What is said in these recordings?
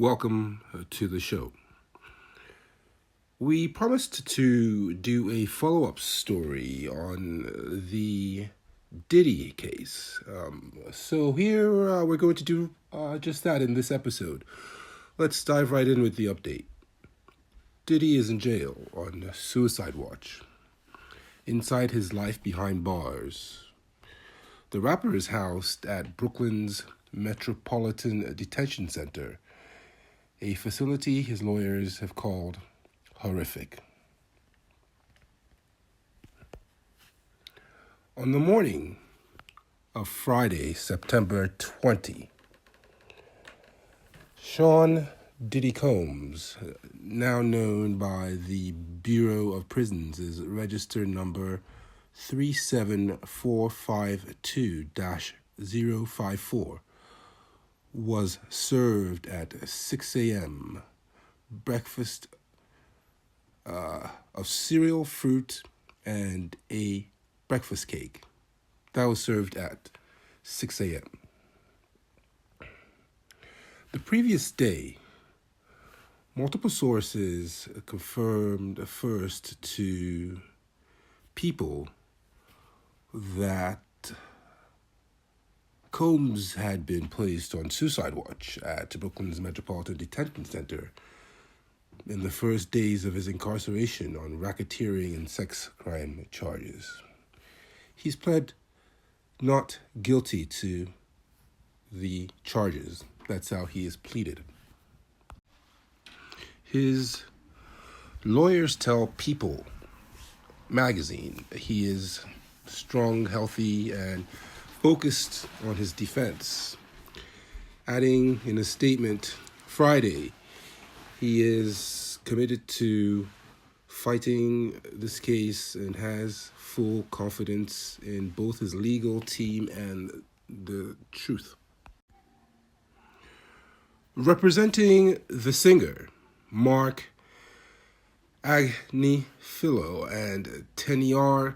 welcome to the show. We promised to do a follow-up story on the Diddy case. So here we're going to do just that in this episode. Let's dive right in with the update. Diddy is in jail on suicide watch. Inside his life behind bars. The rapper is housed at Brooklyn's Metropolitan Detention Center, a facility his lawyers have called horrific. On the morning of Friday, September 20, Sean Diddy Combs, now known by the Bureau of Prisons as register number 37452-054, was served at 6 a.m. breakfast of cereal, fruit, and a breakfast cake. That was served at 6 a.m. The previous day, multiple sources confirmed first to people that Combs had been placed on suicide watch at Brooklyn's Metropolitan Detention Center in the first days of his incarceration on racketeering and sex crime charges. He's pled not guilty to the charges. That's how he is pleaded. His lawyers tell People magazine he is strong, healthy, and focused on his defense, adding in a statement Friday he is committed to fighting this case and has full confidence in both his legal team and the truth. Representing the singer, Mark Agnifilo and Teniar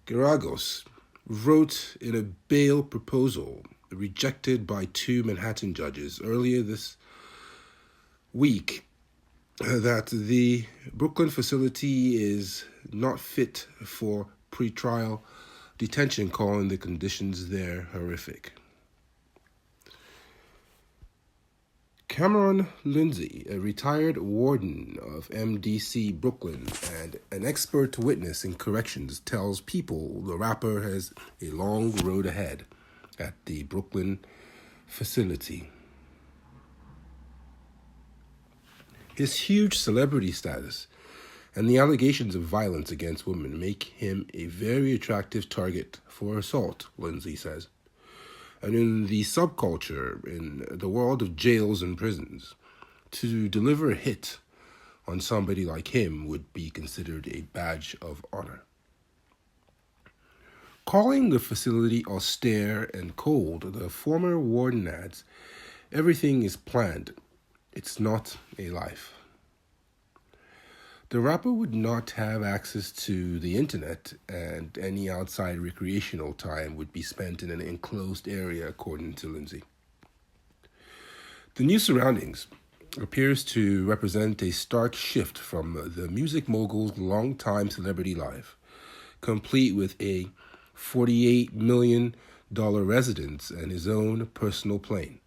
Garagos wrote in a bail proposal rejected by two Manhattan judges earlier this week that the Brooklyn facility is not fit for pretrial detention, calling the conditions there horrific. Cameron Lindsay, a retired warden of MDC Brooklyn and an expert witness in corrections, tells People the rapper has a long road ahead at the Brooklyn facility. His huge celebrity status and the allegations of violence against women make him a very attractive target for assault, Lindsay says. And in the subculture, in the world of jails and prisons, to deliver a hit on somebody like him would be considered a badge of honor. Calling the facility austere and cold, the former warden adds, everything is planned. It's not a life. The rapper would not have access to the internet, and any outside recreational time would be spent in an enclosed area, according to Lindsay. The new surroundings appears to represent a stark shift from the music mogul's longtime celebrity life, complete with a $48 million residence and his own personal plane,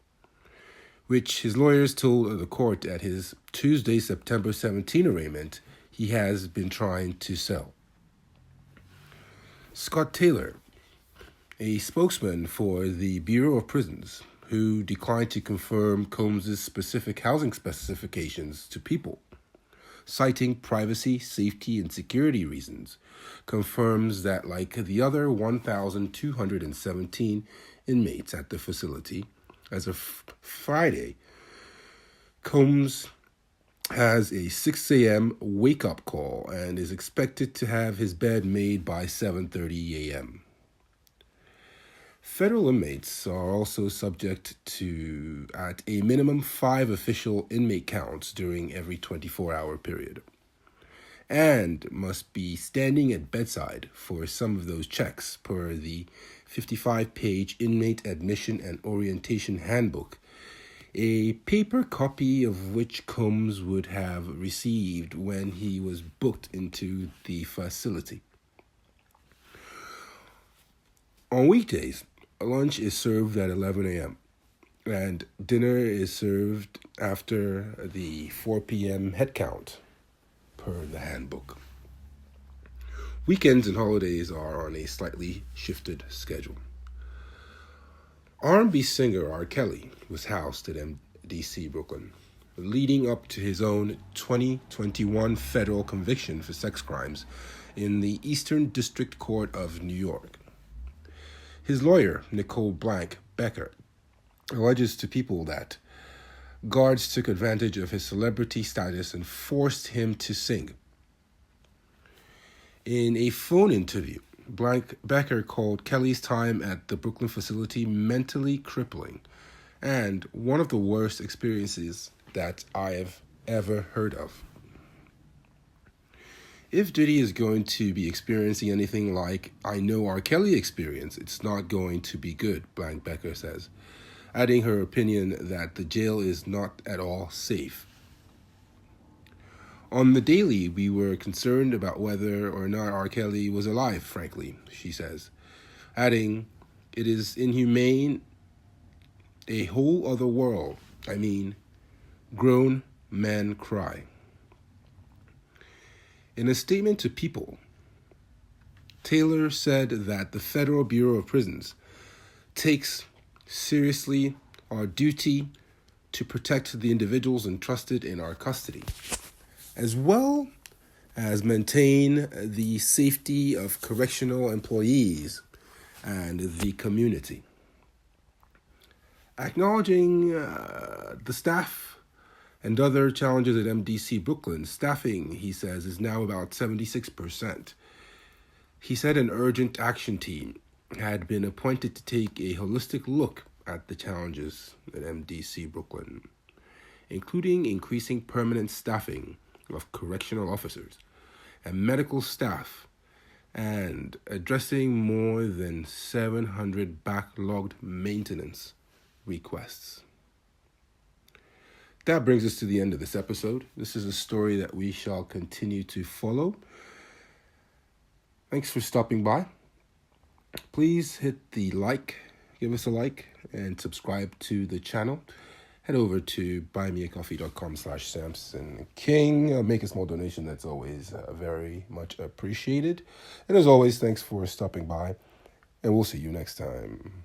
which his lawyers told the court at his Tuesday, September 17 arraignment he has been trying to sell. Scott Taylor, a spokesman for the Bureau of Prisons, who declined to confirm Combs' specific housing specifications to People, citing privacy, safety, and security reasons, confirms that like the other 1,217 inmates at the facility, as of Friday, Combs has a 6 a.m. wake-up call and is expected to have his bed made by 7:30 a.m. Federal inmates are also subject to, at a minimum, 5 official inmate counts during every 24-hour period, and must be standing at bedside for some of those checks per the 55-page Inmate Admission and Orientation Handbook a paper copy of which Combs would have received when he was booked into the facility. On weekdays, lunch is served at 11 a.m. and dinner is served after the 4 p.m. head count, per the handbook. Weekends and holidays are on a slightly shifted schedule. R&B singer R. Kelly was housed at MDC Brooklyn, leading up to his own 2021 federal conviction for sex crimes in the Eastern District Court of New York. His lawyer, Nicole Becker, alleges to People that guards took advantage of his celebrity status and forced him to sing. In a phone interview, Becker called Kelly's time at the Brooklyn facility mentally crippling and one of the worst experiences that I have ever heard of. If Diddy is going to be experiencing anything like I know R. Kelly experienced, it's not going to be good, Becker says, adding her opinion that the jail is not at all safe. On the daily, we were concerned about whether or not R. Kelly was alive, frankly, she says, adding, it is inhumane, a whole other world. I mean, grown men cry. In a statement to People, Taylor said that the Federal Bureau of Prisons takes seriously our duty to protect the individuals entrusted in our custody, as well as maintain the safety of correctional employees and the community. Acknowledging the staff and other challenges at MDC Brooklyn, staffing, he says, is now about 76%. He said an urgent action team had been appointed to take a holistic look at the challenges at MDC Brooklyn, including increasing permanent staffing of correctional officers and medical staff, and addressing more than 700 backlogged maintenance requests. That brings us to the end of this episode. This is a story that we shall continue to follow. Thanks for stopping by. Please hit the give us a like, and subscribe to the channel. Head over to buymeacoffee.com/Samson King. Make a small donation. That's always very much appreciated. And as always, thanks for stopping by, and we'll see you next time.